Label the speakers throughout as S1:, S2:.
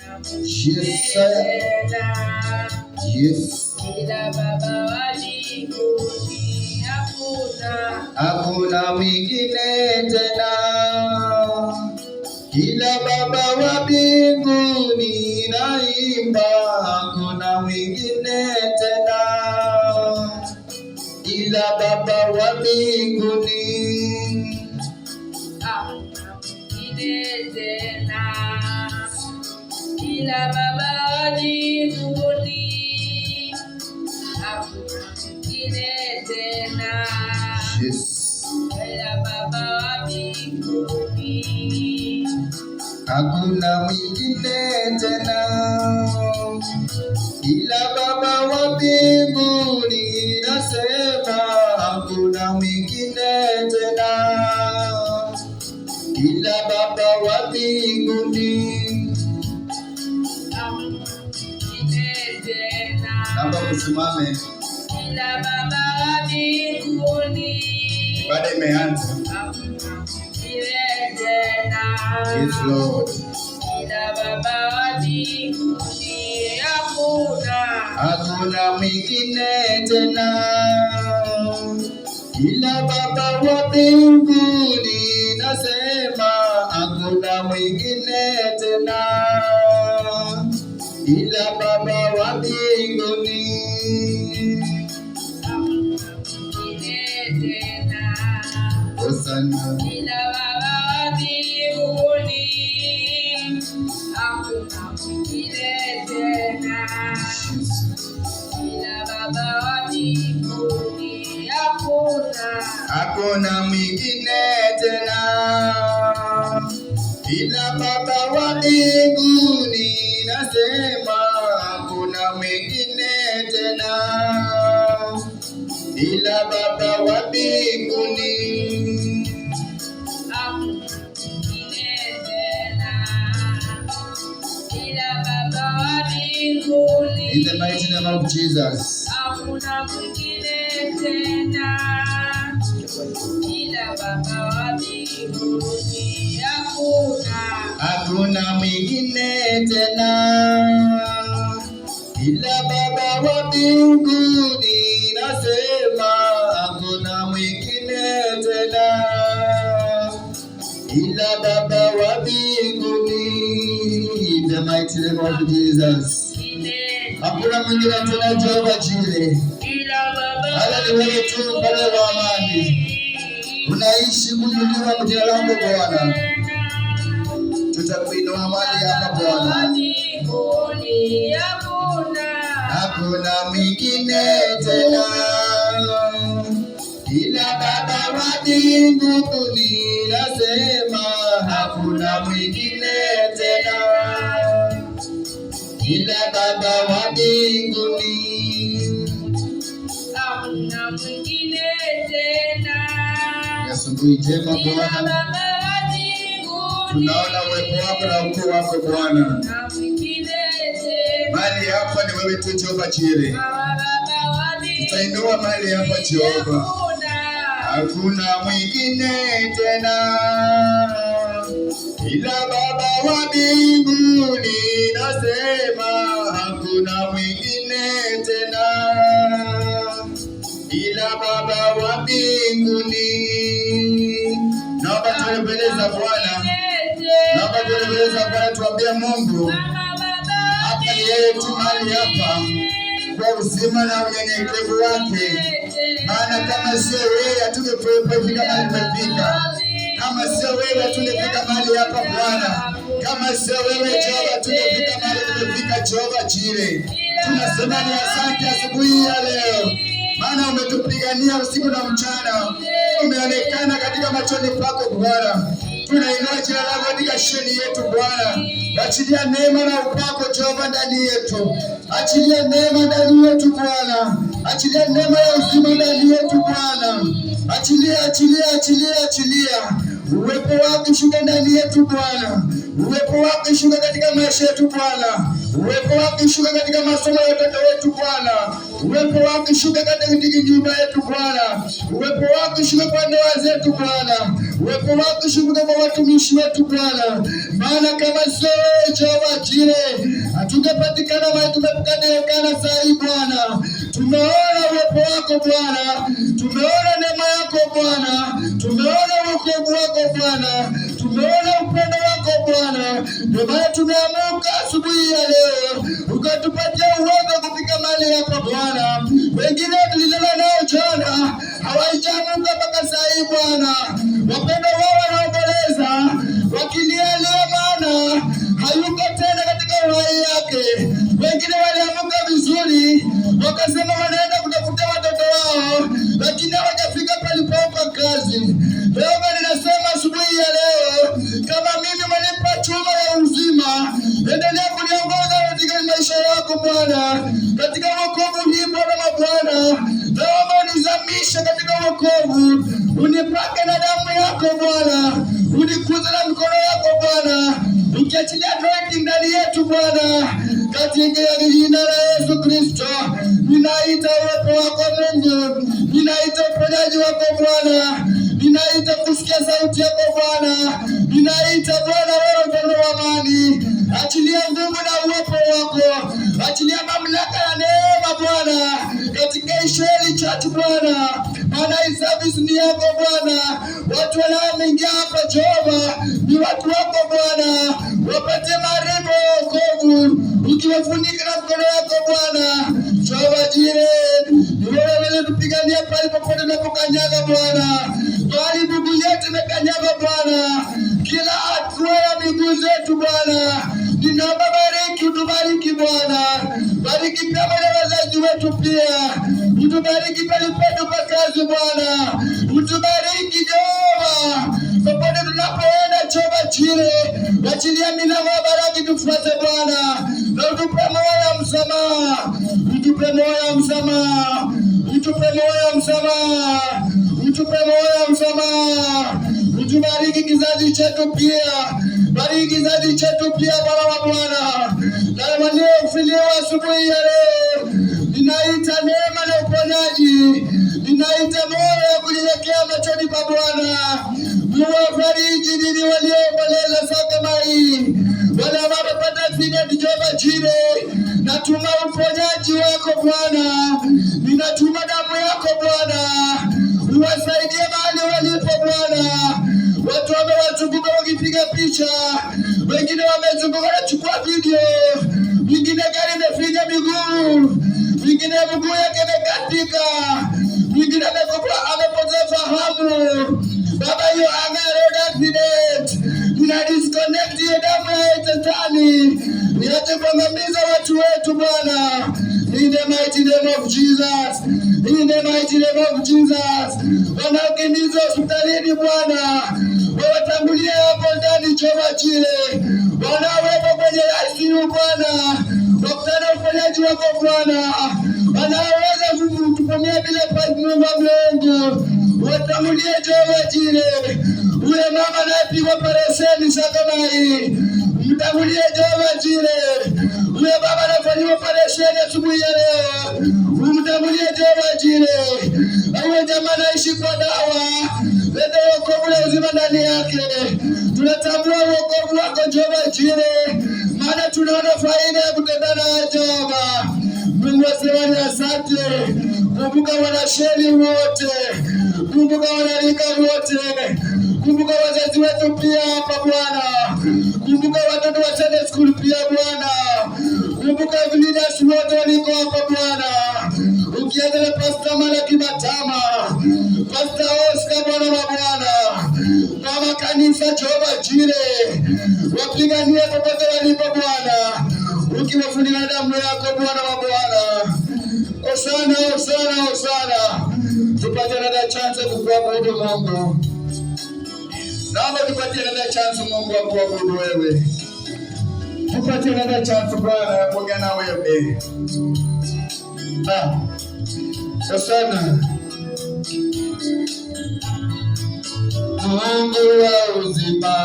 S1: Yes, yes. Hakuna mwingine tena ila Baba wa mbinguni, naimba. Hakuna mwingine tena ila Baba wa mbinguni.
S2: Hakuna mwingine tena ila Baba wa mbinguni. Hakuna mwingine tena ila Baba wa mbinguni.
S1: Hakuna mwingine tena ila Baba wa mbinguni, nasema. Hakuna mwingine tena ila Baba wa mbinguni. Naomba kusimame.
S2: Ila Baba wa mbinguni.
S1: Ibada imeanza. Yes, Lord.
S2: Ila Baba wa mbinguni.
S1: Hakuna mwingine tena ila Baba wa mbinguni, nasema. Hakuna mwingine tena ila Baba wa mbinguni. Hosana.
S2: Ila Baba wa mbinguni. Hakuna mwingine tena ila Baba wa mbinguni.
S1: Hakuna mwingine tena ila Baba wa mbinguni, nasema. Hakuna mwingine tena ila Baba wa mbinguni. In the mighty name of Jesus.
S2: Hakuna mwingine tena ila Baba wa mbinguni.
S1: Hakuna mwingine tena ila Baba wa mbinguni, nasema. Hakuna mwingine tena ila Baba wa mbinguni. In the mighty name of Jesus. Hakuna mwingine tena Jehova Jireh. Hala ni wewe tu, Bwana wa amani. Unaishi kuinuliwa jina lako Bwana. Tutakuinua mahali hapa Bwana. Hakuna mwingine tena ila Baba wa mbinguni, nasema. Hakuna mwingine tena ila Baba wa mbinguni.
S2: Hakuna mwingine tena.
S1: Asubuhi njema Bwana. Tunaona uwepo wako na ukuu wako Bwana. Mahali hapa ni wewe tu Jehova Jireh. Tutainua mahali hapa Jehova. Hakuna mwingine tena ila Baba wa mbinguni, nasema. Hakuna mwingine tena ila Baba wa mbinguni. Naomba tueleza Bwana. Naomba tueleza Bwana, tuambie Mungu hapa ni yeye tu mahali hapa, kwa uzima na unyenyekevu wake. Maana kama sio wewe hatungefika mahali tumefika. Kama sio wewe hatungefika mahali hapa Bwana. Kama sio wewe Jehova hatungefika mahali tumefika. Jehova Jireh, tunasema ni asante asubuhi ya leo, maana umetupigania usiku na mchana. Umeonekana katika machoni pako Bwana. Tunainua jina lako katika sheni yetu Bwana. Achilia neema na upako Jehova ndani yetu. Achilia neema ndani yetu Bwana. Achilia neema ya uzima ndani yetu Bwana. Achilia. Uwepo wako shuka ndani yetu Bwana. Uwepo wako ishuke katika maisha yetu Bwana. Uwepo wako ishuke katika masomo ya watoto wetu Bwana. Uwepo wako ishuke katika nyumba yetu Bwana. Uwepo wako ishuke kwa ndoa zetu Bwana. Uwepo wako ishuke kwa watumishi wetu Bwana. Maana kama sio Jehova Jireh, hatungepatikana mahali tumepatikana saa hii Bwana. Tumeona uwepo wako Bwana. Tumeona neema yako Bwana. Tumeona wokovu wako Bwana. Tumeona upendo wako Bwana. Ndio maana tumeamka asubuhi ya leo, ukatupatia uwezo kufika mahali hapa Bwana. Wengine tulilala nao jana, hawaijaamka mpaka saa hii Bwana. Wapendwa wao wanaomboleza wakilialia, maana hayuko tena katika uhai yake. Wengine waliamka vizuri, wakasema wanaenda kutafuta watoto wao, lakini hawajafika palipompa kazi. Leo ninasema asubuhi ya leo, kama mimi umenipa chuma ya uzima, endelea kuniongoza katika maisha yako Bwana, katika wokovu hii Bwana Bwana. Naomba unizamishe katika wokovu, unipake na damu yako Bwana, unikuze na mkono yako Bwana, ukiachilia anointing ndani yetu Bwana, katika jina la Yesu Kristo. Ninaita uwepo wako Mungu, ninaita uponyaji wako Bwana, ninaita kusikia sauti yako Bwana, ninaita Bwana wewe mfalme wa amani. Achilia nguvu na uwepo wako, achilia mamlaka ya neema Bwana katika Israeli Church Bwana, maana hii service ni yako Bwana. Watu wanaoingia hapa Jehova ni watu wako Bwana, wapate maarifa ya wokovu, ukiwafunika na mkono wako Bwana. Jehova Jireh, ni wewe tupigania pale popote tunapokanyaga Bwana, bali miguu yetu imekanyaga Bwana, kila hatua ya miguu zetu Bwana. Ninaomba bariki, utubariki Bwana, bariki pia wazazi wetu pia, utubariki palipotu pa kazi Bwana, utubariki Jehova popote tunapoenda. Jehova Jireh, achilia milango ya baraka tufuate Bwana, na utupe moyo wa msamaha, utupe moyo wa msamaha, utupe moyo wa msamaha, utupe moyo wa msamaha. Utubariki kizazi chetu pia, bariki kizazi chetu pia Bwana. Na waliofiliwa asubuhi ya leo, ninaita neema na uponyaji, ninaita moyo wa kunyenyekea machoni pa Bwana. Muwafariji nini walioomboleza saa kama hii, wale ambao wamepata accident. Jehova Jireh, natuma uponyaji wako Bwana, ninatuma damu yako Bwana, uwasaidie mahali walipo Bwana. Watu wamewazunguka wakipiga picha, wengine wamezunguka wanachukua video, wengine gari imefinya miguu, wengine mguu yake imekatika, wengine amepoteza fahamu. Baba, hiyo anga road accident, nina disconnect hiyo damu ya Shetani, niache kuangamiza watu wetu Bwana, in the mighty name of Jesus, in the mighty name of Jesus. Wanaokimbizwa hospitalini Bwana, watangulie hapo ndani Jehova Jireh, wanaowepo kwenye ICU Bwana, wakutana uponyaji wako Bwana, wanaweza kutupomea bila Mungu wa Mungu, watangulie Jehova Jireh. Ule mama anayepigwa operesheni saa kama hii, mtangulie Jehova Jireh. Ule baba anafanyiwa operesheni asubuhi ya leo, mtangulie Jehova Jireh. Huyo jamaa anaishi kwa dawa, leta wokovu na uzima ndani yake. Tunatambua wokovu wako Jehova Jireh, maana tunaona faida ya kutembea na Jehova. Mungu asemani asante. Kumbuka wanasheri wote, kumbuka wanarika wote, kumbuka wazazi wetu pia hapa Bwana, kumbuka watoto wa Sunday school pia Bwana, kumbuka leaders wote waliko hapa Bwana, ukianza na Pastor Malaki Matama, Pastor Oscar Bwana wa Bwana, mama kanisa Jehova Jireh, wapigania popote walipo Bwana, ukiwafunika na damu yako Bwana wa Bwana. Osana, Osana, Osana. Tupatie another chance kukuabudu Mungu. Naomba tupatie another chance Mungu wa kuabudu wewe. Tupatie another chance Bwana ya kuongea na wewe. Osana. Mungu wa uzima,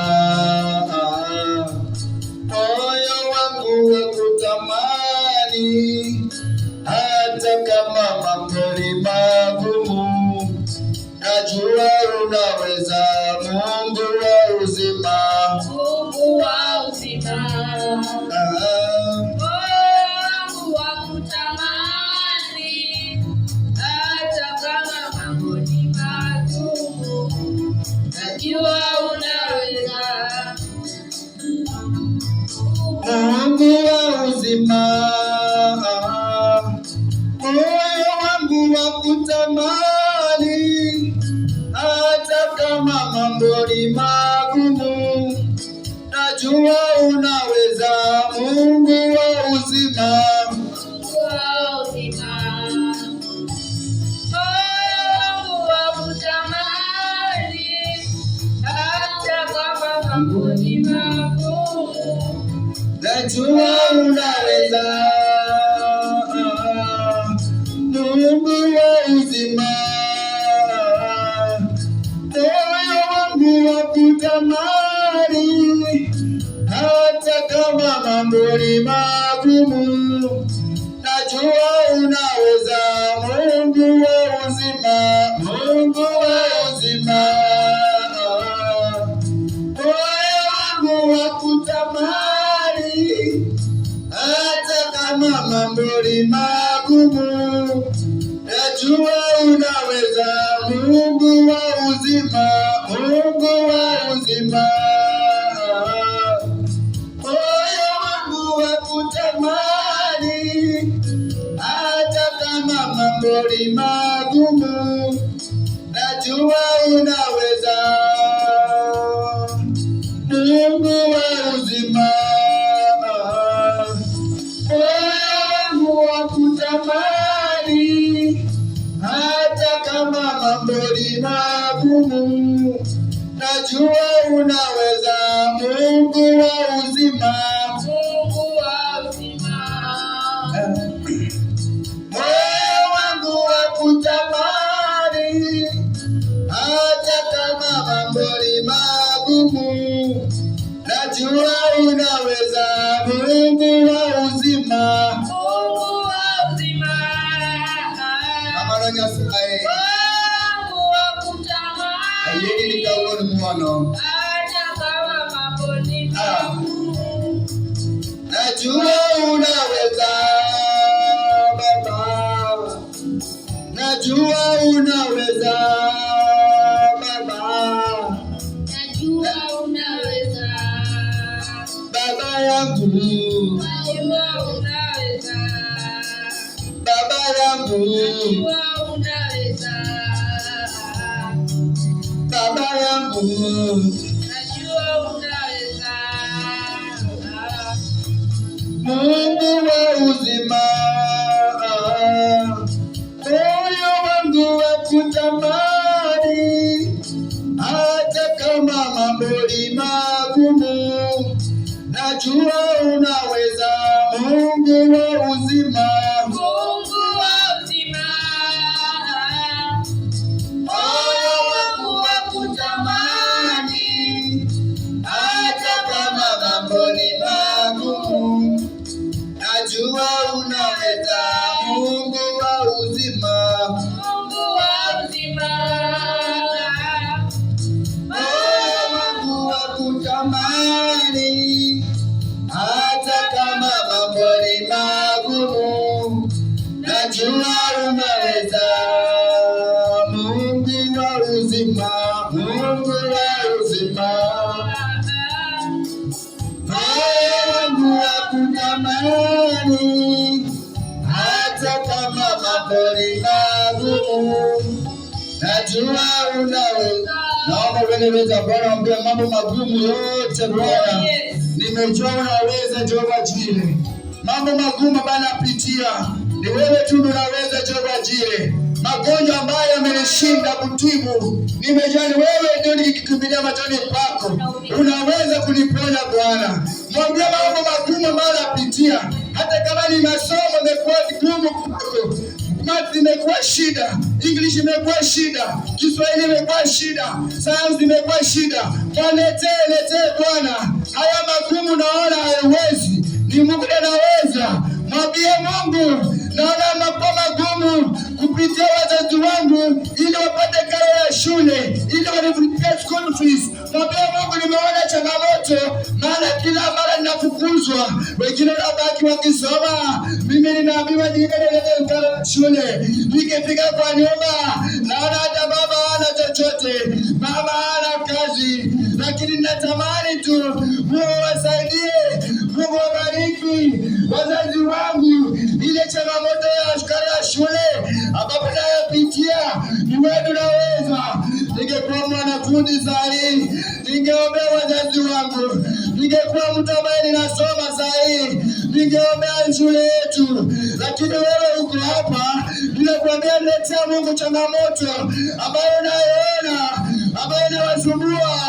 S1: hata kama mambo ni magumu, najua unaweza. Mungu wa uzima,
S2: Mungu wa uzima, Mungu wa kutamani, hata kama mambo ni magumu, najua unaweza.
S1: Mungu wa uzima, moyo wangu wa kutamani, hata kama mambo ni magumu, najua unaweza. Mungu wa uzima,
S2: Mungu wa uzima, moyo wangu wa kutamani, hata kama mambo ni magumu,
S1: najua unaweza. Mungu wa uzima, moyo wangu wa kutamani, hata kama mambo ni magumu, najua unaweza. Mungu wa uzima, Mungu wa uzima, moyo wangu wa kutamani, hata kama mambo ni magumu, najua unaweza. Mungu wa uzima, Mungu wa uzima, moyo wangu wa kutamani, hata kama mambo ni magumu, najua unaweza. Mungu wa uzima, moyo wangu wa kutamani, hata kama mambo ni magumu, najua unaweza. Mungu wa uzima,
S2: Mungu wa uzima,
S1: moyo wangu wa kutamani, hata kama mambo ni magumu, najua unaweza. Mungu wa uzima,
S2: Mungu wa uzima,
S1: Mungu
S2: wa kutamani,
S1: mwono,
S2: hata kama mambo ni magumu,
S1: najua unaweza. Baba, najua unaweza. Baba,
S2: najua unaweza.
S1: Baba yangu,
S2: Najua unaweza.
S1: Baba yangu,
S2: Najua unaweza.
S1: Baba yangu,
S2: Najua unaweza.
S1: Mungu wa uzima, moyo wangu wa kutamani, hata kama mambo ni magumu, najua unaweza. Mungu wa uzima,
S2: Mungu wa uzima,
S1: moyo wangu wa kutamani, hata kama mambo ni magumu, najua unaweza. Mungu wa uzima,
S2: Mungu wa uzima,
S1: moyo wangu wa kutamani, hata kama mambo ni magumu, najua unaweza. Mungu wa uzima, Mungu wa uzima, moyo wangu wa kutamani, hata kama mambo ni magumu, najua unaweza. Naomba uendeleze Bwana, ambia mambo magumu yote Bwana, nimejua unaweza. Jehova Jire, mambo magumu Bwana napitia, ni wewe tu unaweza. Jehova Jire, magonjwa ambayo yamenishinda kutibu, nimejua ni wewe ndio nikikimbilia machoni pako, unaweza kuniponya Bwana. Mwambie mambo magumu ambayo napitia, hata kama ni masomo imekuwa gumu kwako, math imekuwa shida, English imekuwa shida, Kiswahili imekuwa shida, science imekuwa shida. Letee Bwana haya magumu, naona hayawezi, ni Mungu anaweza. Mwambie Mungu, naona mambo magumu kupitia wazazi wangu ili wapate karo ya shule, ili walipie school fees. Mwambie Mungu, nimeona changamoto, maana kila mara ninafukuzwa, wengine wanabaki wakisoma, mimi ninaambiwa niendelee karo shule. Nikifika kwa nyumba, naona hata baba hana chochote, mama hana kazi, lakini natamani tu Mungu wasaidie, Mungu wabariki wazazi wangu. Ile changamoto ya shule ambapo nayopitia, ni wewe unaweza. Ningekuwa mwanafunzi sahihi, ningeombea wazazi wangu. Ningekuwa mtu ambaye ninasoma sahihi, ningeombea shule yetu. Lakini wewe uko hapa, ninakuambia letea Mungu changamoto ambayo unayoona, ambayo inawasumbua.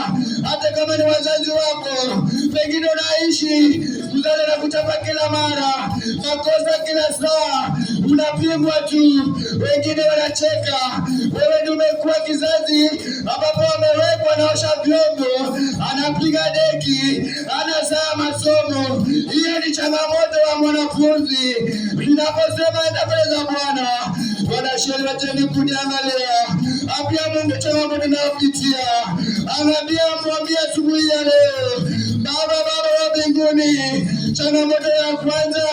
S1: Hata kama ni wazazi wako, pengine unaishi mzazi na kuchapa kila mara, makosa kila saa, unapigwa tu, wengine wanacheka. Wewe ndio umekuwa kizazi ambapo wamewekwa naosha vyombo, anapiga deki, anasaa masomo. Hiyo ni changamoto wa mwanafunzi. Ninaposema enda mbele za Bwana, wanasheria tena kuniangalia. Apia Mungu changamoto ninayopitia. Mwambie asubuhi ya leo, Baba wa mbinguni, changamoto ya kwanza,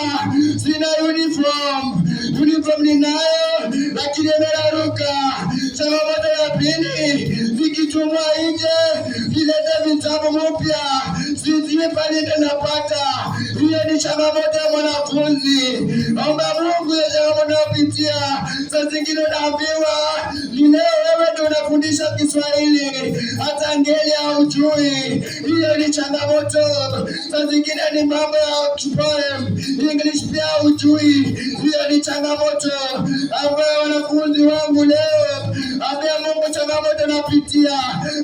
S1: sina uniform ninayo lakini imeraruka. Changamoto ya pili, nikitumwa nje nilete vitabu mpya, sijui pale napata. Hiyo ni changamoto ya mwanafunzi. Omba Mungu ya changamoto unayopitia. Saa zingine unaambiwa ni leo wewe ndio unafundisha Kiswahili, hata ngeli haujui. Hiyo ni changamoto. Saa zingine ni mambo ya poem, English pia hujui. Hiyo ni changamoto ambayo wanafunzi wangu leo, ambia Mungu changamoto napitia,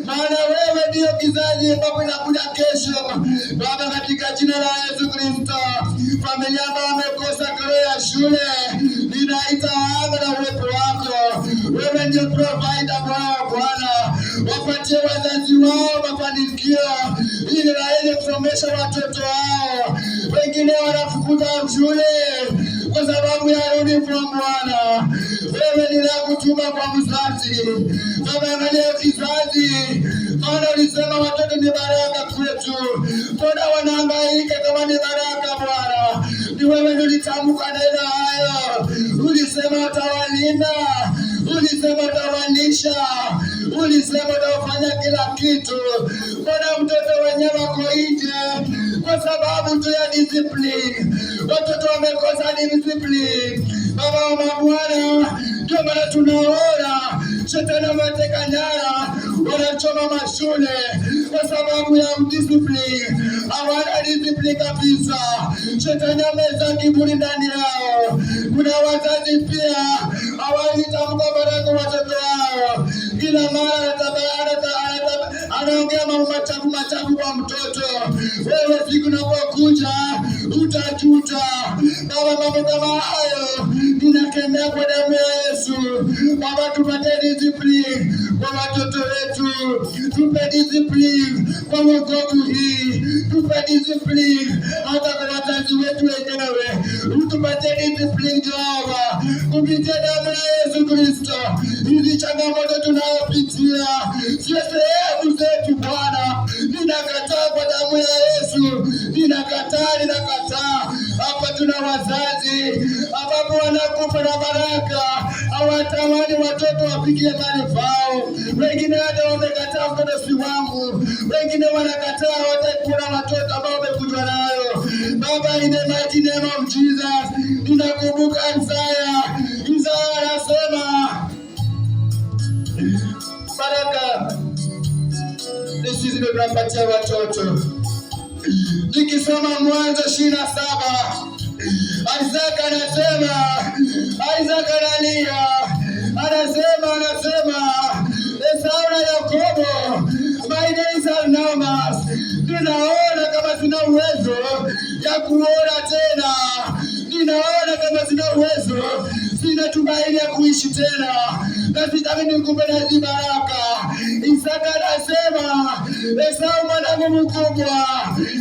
S1: maana wewe ndio kizazi ambapo inakuja kesho. Baba, katika jina la Yesu Kristo, familia ambayo wamekosa karo ya shule, ninaita anga na uwepo wako. Wewe ndio provider wao Bwana, wapatie wazazi wao mafanikio ili waweze kusomesha watoto wao. Wengine wanafukuza shule kwa sababu ya uniform Bwana. Wewe ninakutuma kwa mzazi. Baba, angalia kizazi, maana ulisema watoto ni baraka kwetu. Mbona wanahangaika kama ni baraka Bwana? Ni wewe ndio ulitamka neno hayo. Ulisema utawalinda, ulisema utawalisha, ulisema utawafanya kila kitu. Mbona mtoto wenyewe wako nje kwa sababu tu ya discipline? Watoto wamekosa discipline. Baba wa Bwana, ndio maana tunaona shetani ameteka nyara, wanachoma mashule kwa sababu ya discipline. Hawana discipline kabisa. Shetani ameza kiburi ndani yao. Kuna wazazi pia hawaitamka baraka watoto wao. Kila mara anaongea mambo machafu kwa mtoto. Wewe siku unapokuja utajuta. Baba, mambo kama hayo ninakemea kwa damu ya Yesu. Baba, tupate discipline kwa watoto wetu, tupe discipline kwa wokovu hii, tupe discipline hata kwa wazazi wetu wenyewe. Tupatie discipline Jehova, kupitia damu ya Yesu Kristo. Hizi changamoto tunayopitia sio sehemu zetu Bwana. Ninakataa kwa damu ya Yesu, ninakataa. Hapa tuna wazazi ambapo wanakufa na baraka, hawatamani watoto wapigie mali zao. Wengine hata wamekataa mtoto si wangu, wengine wanakataa watakula watoto ambao wamekutwa nayo. Baba, in the mighty name of Jesus, ninakumbuka Isaya anasema baraka sisi tunapatia watoto. Nikisoma Mwanzo 27, Isaka analia, anasema Esau na Yakobo, my days are numbers. Ninaona kama sina uwezo ya kuona tena, ninaona kama sina uwezo, sina tumaini ya kuishi tena, na sitaki nikupe na hizi baraka. Isaka anasema, Esau mwanangu mkubwa,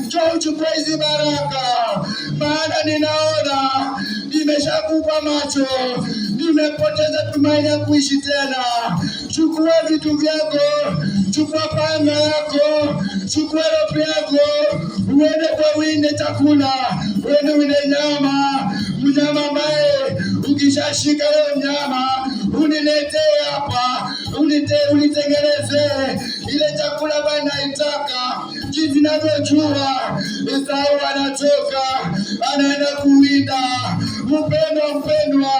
S1: njoo uchukue hizi baraka, maana ninaona nimekupa macho, nimepoteza tumaini ya kuishi tena. Chukua vitu vyako, chukua panga yako, chukua rope yako, uende kwa winde chakula, uende winde nyama, mnyama ambaye ukishashika leo nyama uniletee hapa, unitengeneze ile chakula ambayo naitaka. Jinsi ninavyojua Esau anatoka anaenda kuwinda. Mpendwa,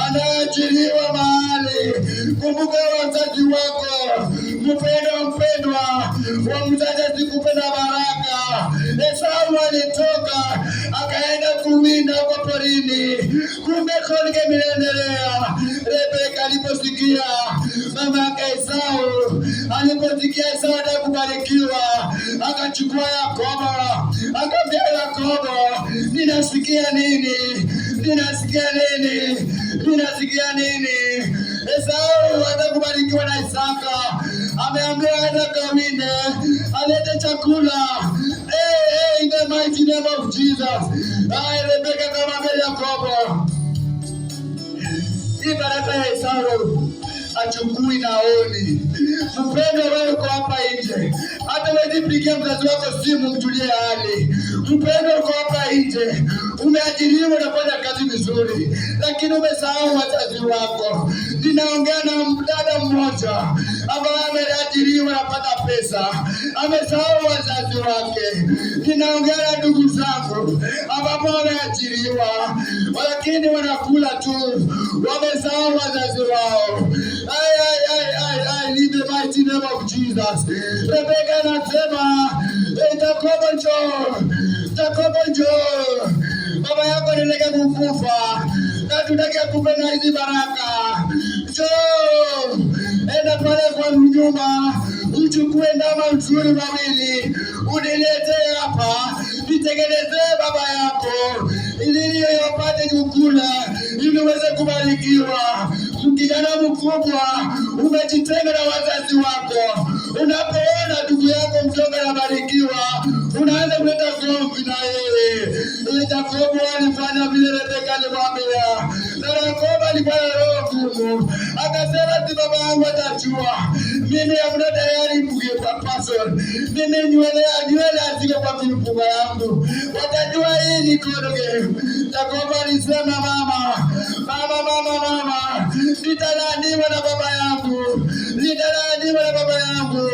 S1: anaajiriwa mahali. Kumbuka wazazi wako. Mpendwa, wa mzazi asikupenda baraka. Esau alitoka akaenda kuwinda kwa porini. Kumbe kolge minaendelea. Rebeka aliposikia mama yake Esau, aliposikia Esau atakubarikiwa, akachukua Yakobo, akamwambia Yakobo, ninasikia nini? Esau atakubarikiwa na Isaka. Ameambiwa aende kawinde, alete chakula. In the mighty name of Jesus. Rebeka akamwambia Yakobo, hii baraka ya Esau achukui naoni. Mpendwa, wewe uko hapa nje, hata wewe pigia mzazi wako simu mjulie hali. Mpendwa, uko hapa nje, umeajiriwa, unafanya kazi vizuri, lakini umesahau wazazi wako. Ninaongea na mdada mmoja ambaye ameajiriwa, anapata pesa, amesahau wazazi wake. Ninaongea na ndugu zangu ambao wameajiriwa, lakini wanakula tu, wamesahau wazazi wao. In the mighty name of Jesus. Rebeka anasema, Yakobo njoo. Baba yako nileke kukufa, na tunataka kupe na hizi baraka. Njoo, enda pale kwa nyumba, uchukue ndama nzuri wawili, uniletee hapa, nitengenezee baba yako, ili yapate kukula, ili uweze kubarikiwa. Kijana mkubwa, umejitenga na wazazi wako. Unapoona ndugu yako mdogo anabarikiwa, unaanza kuleta gomvi na yeye. Yakobo alifanya vile Rebeka alimwambia, na Yakobo alikuwa na roho ngumu, akasema si baba yangu atajua mimi amna tayari kugepa person, mimi nywele azike kwa mifupa yangu, watajua hii ni kodoge. Yakobo alisema mama, nitalaaniwa na baba yangu,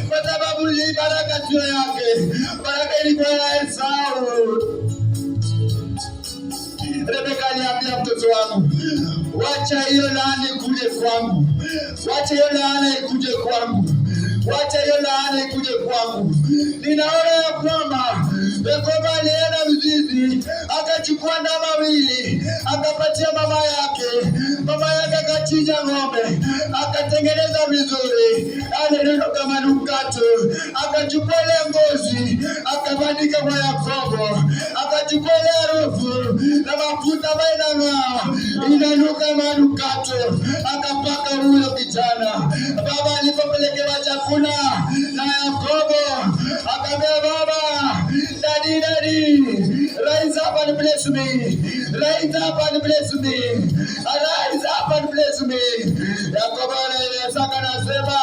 S1: kwa sababu hii baraka sio yake, baraka ilikuwa ya Esau. Rebeka aliambia mtoto wangu, wacha hiyo laana ikuje kwangu, wacha hiyo laana ikuje kwangu. Ninaona ya kwamba Yakobo alienda mzizi, akachukua ndama wawili, akapatia mama yake akachinja ng'ombe, akatengeneza vizuri, ndio kama nukato. Akachukua ile ngozi, akabandika kwa Yakobo, akachukua ile harufu na mafuta inanuka manukato, akapaka huyo kijana. Baba alipopelekewa chakula na Yakobo, akamwambia baba, daddy, rise up and bless me. Yakobo Isaka anasema,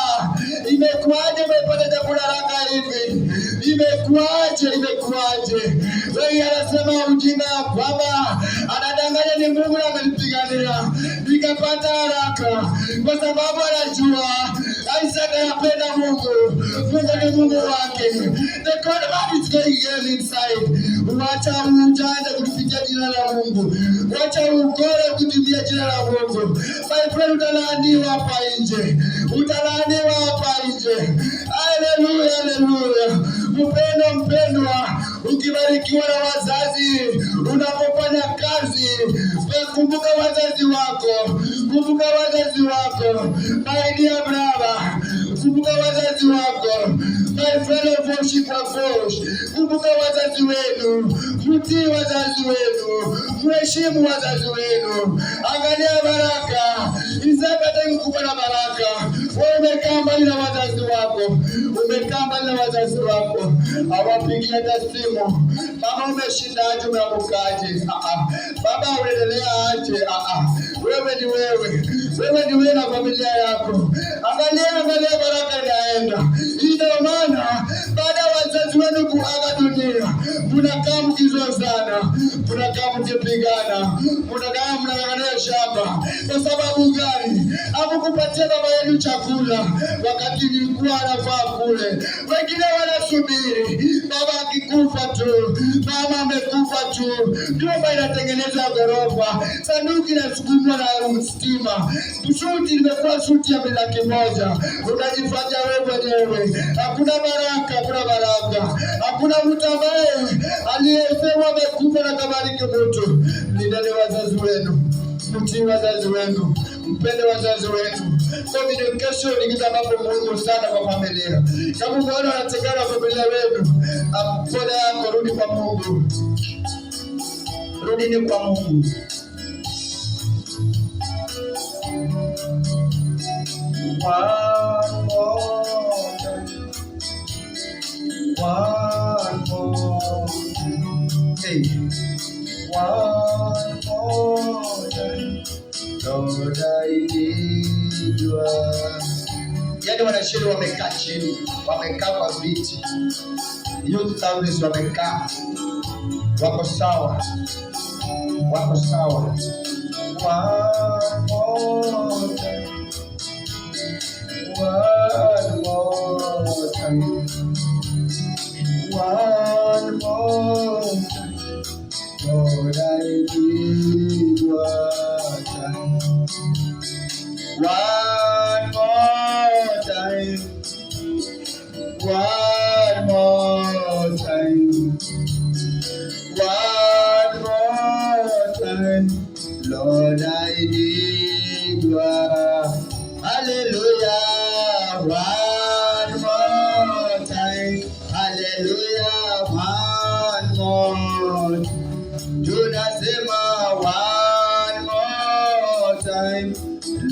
S1: imekuaje umepata chakula haraka hivi? Imekuaje? Wewe anasema ujinga ya kwamba anadanganya ni Mungu amenipigania nikapata haraka, kwa sababu anajua Isaka anapenda Mungu. Mungu ni Mungu wake. The God man is going inside. Wacha ujanja kutufikia jina la Mungu, wacha ukore kutumia jina la Mungu. My friend, utalaaniwa hapa nje. Hallelujah. Mpendwa, ukibarikiwa na wazazi, unapofanya kazi, kumbuka wazazi wako. My dear brother, kumbuka wazazi wako. My fellow worship of God, kumbuka wazazi wenu, mtii wazazi wenu. wenu, mheshimu wazazi wenu. Angalia baraka. Isaka atakuwa na baraka. Wewe umekaa mbali na wazazi wako, umekaa mbali na wazazi wako, hawapigia hata simu. Mama, umeshindaje? Umeamkaje? Baba, unaendelea aje? Wewe ni wewe, wewe ni wewe na familia yako. Angalia baraka inaenda. Ndio maana baada ya wazazi wenu kuaga dunia, mnakaa mkizozana, mnakaa mkipigana, mnakaa mnang'ang'ania shamba. Kwa sababu gani? Hamukupatia baba yenu chakula wakati nilikuwa anafaa kule. Wengine wanasubiri baba akikufa tu, mama amekufa tu, nyumba inatengeneza ghorofa, sanduku inasukumwa na stima, suti imekuwa suti ya $100,000. Unajifanya wewe mwenyewe. Hakuna baraka, hakuna baraka. Hakuna mtu ambaye aliyesema amekufa na kabariki mtu. Lindeni wazazi wenu, mtii wazazi wenu, mpende wazazi wenu. Communication ni kitu ambacho muhimu sana kwa familia. Kama unaona unatengana familia wenu, pole yako, rudi kwa Mungu. Rudini kwa Mungu. One more time. One more time. Hey. One more time. Lord, I need you. Yani wanashiri wamekaa chini, wamekaa kwa viti. Youth service wamekaa. Wako sawa. Wako sawa. One more time. One more time. One more time. Lord, I need your time. One more time. One more time. One more time. Lord, I need your hallelujah. One more time. Hallelujah. One more. Tunasema one more time.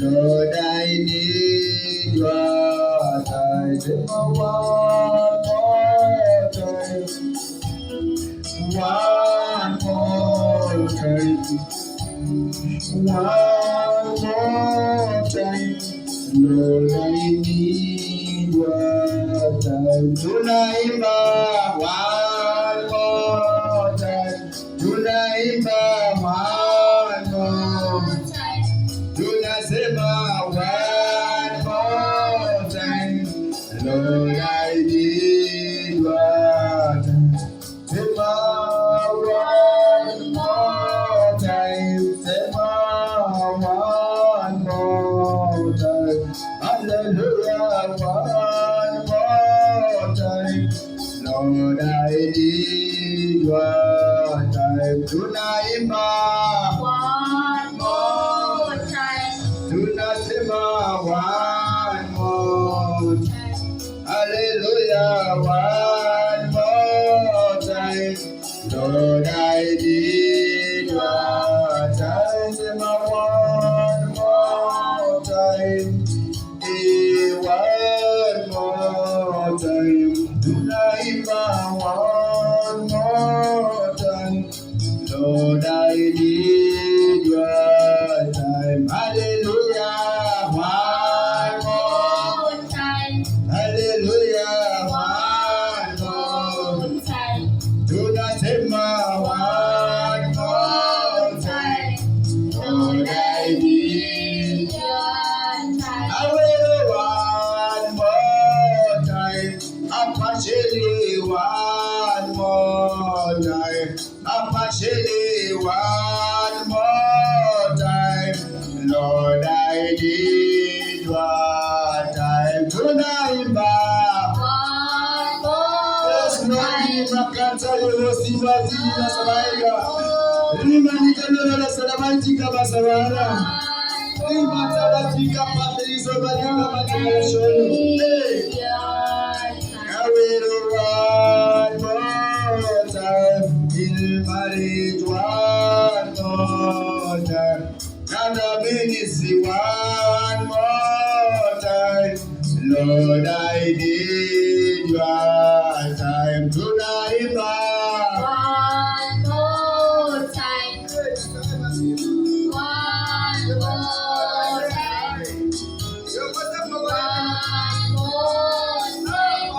S1: Lord, I need your time. One more time. One more time. One more time. Lord, I need your time. Tunaimba one more time. Tunaimba one more time. Tunasema one more time. Lord, I need your time. Sema one more time. Sema one more time. Hallelujah, one more time. Lord, I need your time. Tunaimba
S2: one more time.
S1: Tunasema one more time. Hallelujah, one more time. Lord, I need your time. Sema one more time. One more time. Tunaimba one more time. Lord, I need your time. Hallelujah, one more
S2: time.
S1: Hallelujah, one more
S2: time.
S1: Tunasema one more time. Lord, I need
S2: your time.
S1: I will one more time. Apacheli one more time. Apacheli one more time. Lord, I need your time. Tunaimba
S2: One more time.
S1: Makanta yosibaji na sabaiga. Lima nikanona na salamatika basabara. Lima tabafika pamelizo badika matashoni. I will one more time. Il marriage one more time. Now the ministry one more time. Lord, I need your time tonight.
S2: One more time. One more time. One more time.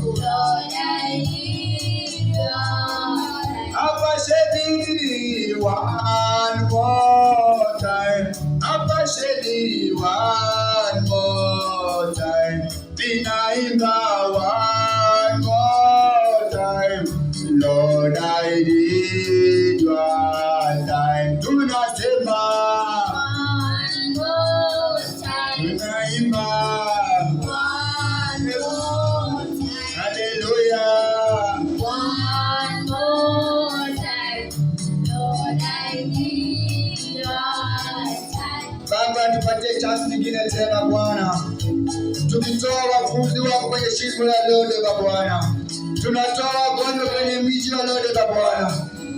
S2: Lord, I need your time.
S1: Apashedi one more time. Apashedi one more time. Binaimba one more time. Lord, I need your time. Do not say
S2: One more time.
S1: Binaimba.
S2: One more time.
S1: Hallelujah.
S2: One more time. Lord, I need your time.
S1: Baba, tupatie chance nyingine tena Bwana. Tukitoa wafuzi wako kwenye shimo la Lodeba Bwana. Tunatoa wagonjwa kwenye miji ya Lodeba Bwana.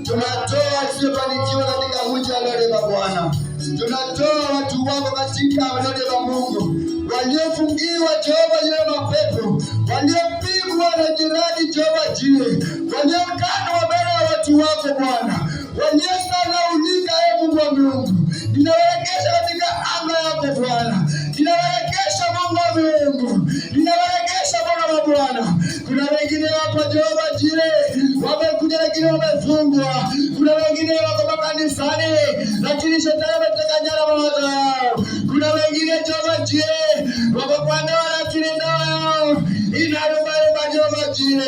S1: Tunatoa wasiofanikiwa katika mji wa Lodeba Bwana. Tunatoa watu wako katika Lodeba Mungu. Waliofungiwa Jehova yule mapepo. Waliopigwa na jirani Jehova jie. Waliokanwa mbele ya watu wako Bwana. Waliosalaulika Mungu wa Mungu. Ninawarejesha katika anga yako Bwana. Ninawarejesha Mungu wa Mungu. Ninawarejesha Bwana wa Bwana. Kuna wengine wako Jehova jile. Wamekuja lakini wamefungwa. Kuna wengine wako makanisani lakini shetani ameteka nyara mawazo yao. Kuna wengine Jehova jile. Wako kwa ndoa lakini ndoa yao inarumba Jehova jile.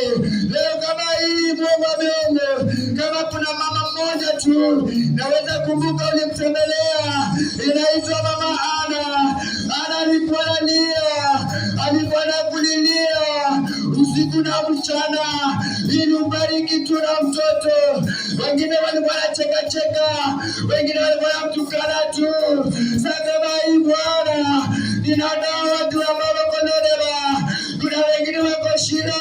S1: Leo kama hii Mungu wa Mungu. Kama kuna mama mmoja tu naweza kumbuka ulimtembelea. Inaitwa Mama Ana. Ana alikuwa analia. Alikuwa anakulilia usiku na mchana ili ubariki tu na mtoto. Wengine walikuwa wanacheka cheka, wengine walikuwa wanamtukana tu. Sasa bai Bwana, ninaona watu ambao wako Lodeba. Kuna wengine wako Shilo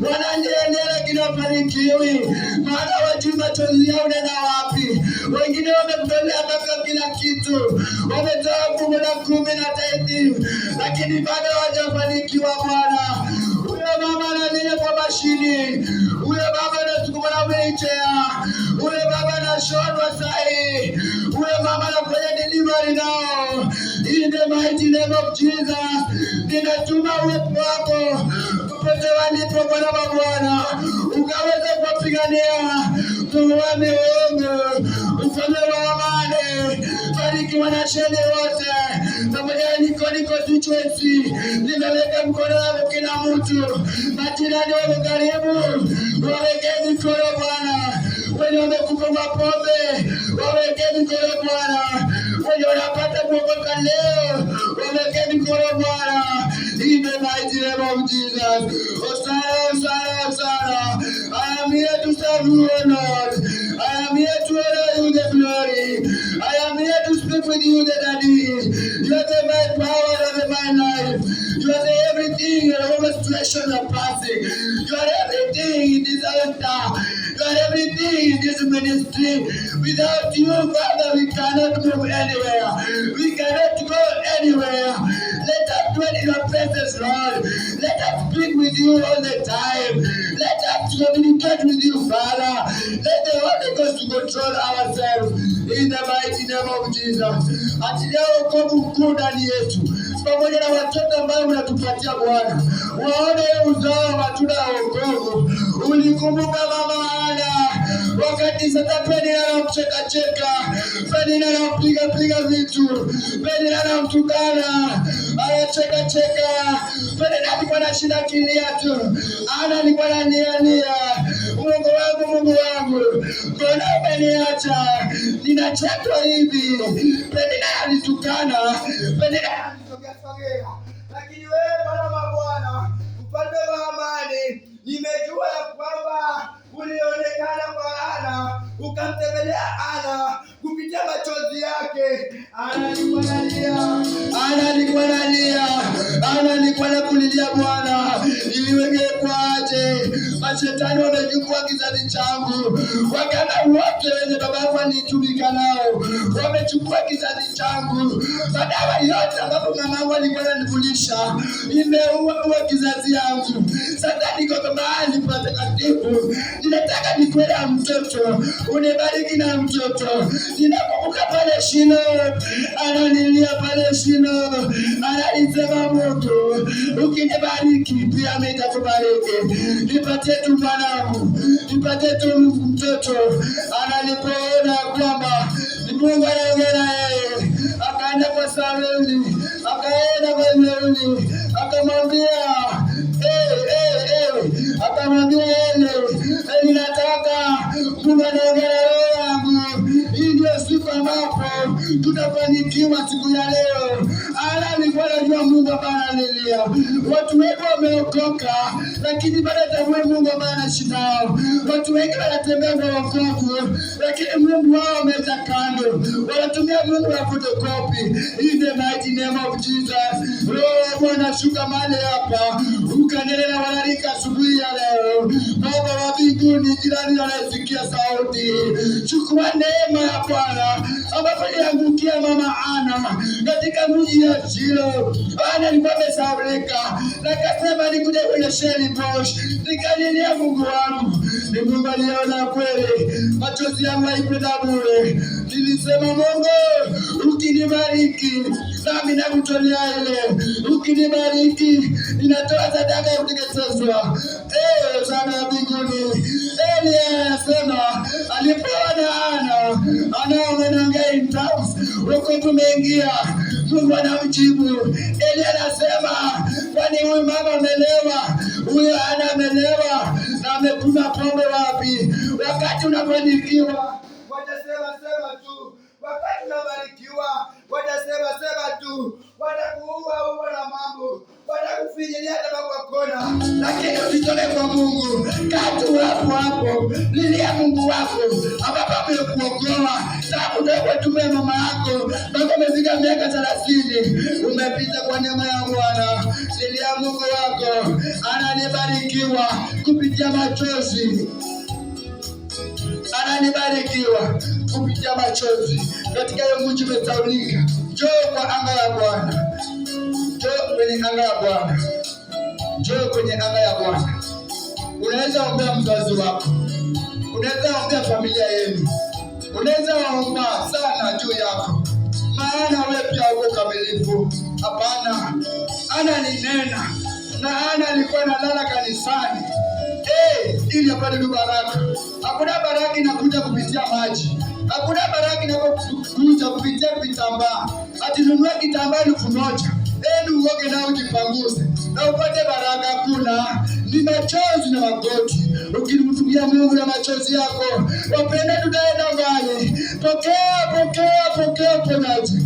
S1: wanaendelea lakini hawafanikiwi, maana wajui machozi yao nenda wapi. Wengine wamekutolea mpaka kila kitu, wametoa 10 na 10 lakini bado hawajafanikiwa Bwana. Huyo mama analia kwa mashini, huyo baba anasukuma na wheelchair, huyo baba anashonwa sahi, huyo mama anafanya delivery now. In the mighty name of Jesus, ninatuma uwepo wako popote walipo Bwana wa Bwana, ukaweza kuwapigania Mungu wa miungu, ufalme wa amani. Bariki wanasheni wote pamoja na Niko Tuchwesi. Nimeweka mkono wako kila mtu, majirani wako karibu, waweke mikono Bwana. Wenye wamekufa mapombe waweke mikono Bwana. Wenye wanapata kuokoka leo waweke mikono Bwana. In the mighty name of Jesus. Hosanna, Hosanna, Hosanna. I am here to serve you, Lord. I am here to honor you the glory. I am here to speak with you, the Daddy. You are the my power and my life. You are the everything in all situations are passing. You are everything in this altar. You are everything in this ministry. Without you, Father, we cannot move anywhere. We cannot go anywhere. Let us dwell in your presence, Lord. Let us speak with you all the time. Let us communicate with you, Father. Let the Holy Ghost control ourselves. In the mighty name of Jesus. Achilia wokovu mkuu ndani yetu, pamoja na watoto ambao unatupatia Bwana. Waone uzao wa matunda ya wokovu. Ulikumbuka Mama Ana wakati sasa Penina anamcheka cheka, Penina anampiga vitu, Penina anamtukana, anacheka cheka. Penina alikuwa na shida kilia tu, Ana alikuwa anania. Mungu wangu, mbona umeniacha? Ninachekwa hivi. Penina alitukana, Penina alisogea. Lakini wewe Bwana wa Bwana, mfalme wa amani, nimejua ya kwamba ulionekana kwa Ana, ukamtembelea Ana kupitia machozi yake. Ana alikuwa analia, Nilikuwa nakulilia Bwana, iwekekwaje? Mashetani wamechukua kizazi changu, waganga wote wenye baba wanitumika nao wamechukua kizazi changu. Madawa yote ambapo mama alikuwa ananifulisha imeua kizazi yangu. Sasa niko mahali patakatifu, ninataka nikwele mtoto, unibariki na mtoto. Ninakumbuka pale Shilo, ananilia pale Shilo, analisema Mungu, ukinibariki pia mimi nitakubariki. Nipatie tu mwanangu, nipatie tu mtoto. Analipoona kwamba Mungu anaongea na yeye, akaenda kwa Samueli, akaenda kwa Samueli, akamwambia akamwambia Eli, nataka Mungu anaongea na roho yangu. Hii ndio siku ambapo tutafanikiwa siku ya leo. Nilikuwa najua Mungu ambaye ananilia. Watu wengi wameokoka, lakini bado tamwe Mungu ambaye anashindao. Watu wengi wanatembea kwa wokovu, lakini Mungu wao ameweka kando. Wanatumia Mungu wa photocopy. In the mighty name of Jesus. Roho Bwana shuka mahali hapa, ukanene na wanarika asubuhi ya leo. Baba wa mbinguni, jirani anasikia sauti. Chukua neema ya Bwana ambapo iliangukia mama Ana katika mji ya Shilo. Ana alikuwa amesahaulika, nakasema nikuje kwenye Sheli Bosch nikalilia Mungu wangu. Ni Mungu aliona kweli, machozi yangu haikuenda bure. Nilisema Mungu, ukinibariki nami nakutolea ile. Ukinibariki ninatoa sadaka ya kuteketezwa. Sana mbinguni. Eli anasema alipoona Ana anaongea in tongues, huko tumeingia, Mungu anamjibu. Eli anasema kwani huyu mama amelewa? Huyu Ana amelewa na amekunywa pombe wapi? Wakati unafanikiwa watasema tu, wakati unabarikiwa watasema tu, watakuua na mambo, watakufinyilia hata kwa kona, lakini usitoke kwa Mungu. Katu hapo lilia Mungu wako ambapo amekuokoa. Sababu ndio tume mama yako mpaka umefika miaka 30, umepita kwa neema ya Bwana. Lilia Mungu wako, ananibarikiwa kupitia machozi, ananibarikiwa kupitia machozi. Katika hiyo mji umesaulika, njoo kwa anga ya Bwana, njoo kwenye anga ya Bwana, njoo kwenye anga ya Bwana. Unaweza ombea mzazi wako, unaweza ombea familia yenu, unaweza omba sana juu yako, maana wewe pia uko kamilifu. Hapana, Ana alinena na Ana alikuwa analala kanisani ili apate baraka. Hakuna baraka inakuja kupitia maji, hakuna baraka inakuja kupitia vitambaa. Atinunue kitambaa 1000 uoge na ujipanguze na upate baraka. Hakuna, ni machozi na magoti. Ukimtumia Mungu na machozi yako, wapenda tunaenda mbali. Pokea uponyaji,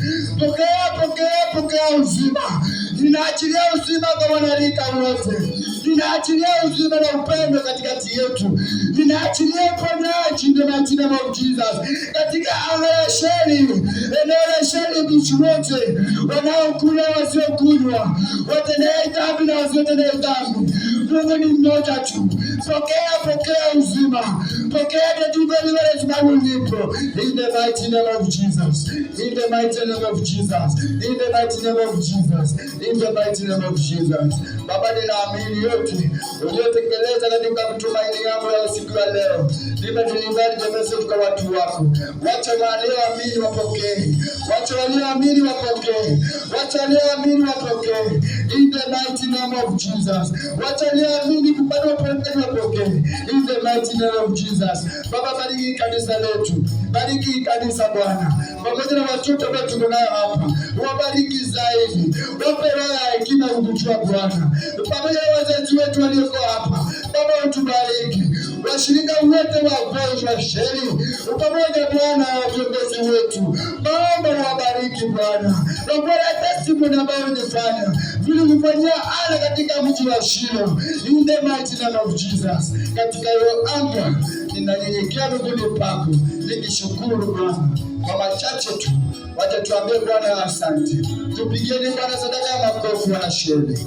S1: pokea uzima. Ninaachilia uzima kwa wanarika wote, ninaachilia uzima na upendo katikati yetu, ninaachilia uponyaji ndio majina ya Jesus katika anga ya Sheli, eneo la Sheli. Bichi wote wanaokula wasiokunywa, watendee dhambi na wasiotendee dhambi, Mungu ni mmoja tu. Pokea uzima, pokea deliverance Bible nipo. In the mighty name of Jesus, in the mighty name of Jesus, in the mighty name of Jesus, in the mighty name of Jesus. Baba, ninaamini yote uliotekeleza katika kutumaini yangu ya siku ya leo. Nimetulimbali message kwa watu wako. Wacha walioamini wapokee, wacha walioamini wapokee, wacha walioamini wapokee. In the mighty name of Jesus. Wacha walioamini kupata wapokee. In the mighty name of Jesus. Baba, bariki kanisa letu, bariki kanisa Bwana, pamoja na watoto ambao tuko nao hapa, wabariki zaidi, wape roho ya hekima kukujua Bwana, pamoja na wazazi wetu walioko hapa. Baba, utubariki washirika wote wa Sheli, pamoja Bwana na viongozi viongozi wetu. Baba wabariki Bwana. Na Bwana testimony ambayo umefanya. Vilimfanyia Ana katika mji wa Shilo. In the mighty name of Jesus. Katika hiyo anga ninanyenyekea miguuni pako. Nikishukuru Bwana. Kwa machache tu. Wacha tuambie Bwana asante. Tupigieni Bwana sadaka ya makofi wanashede.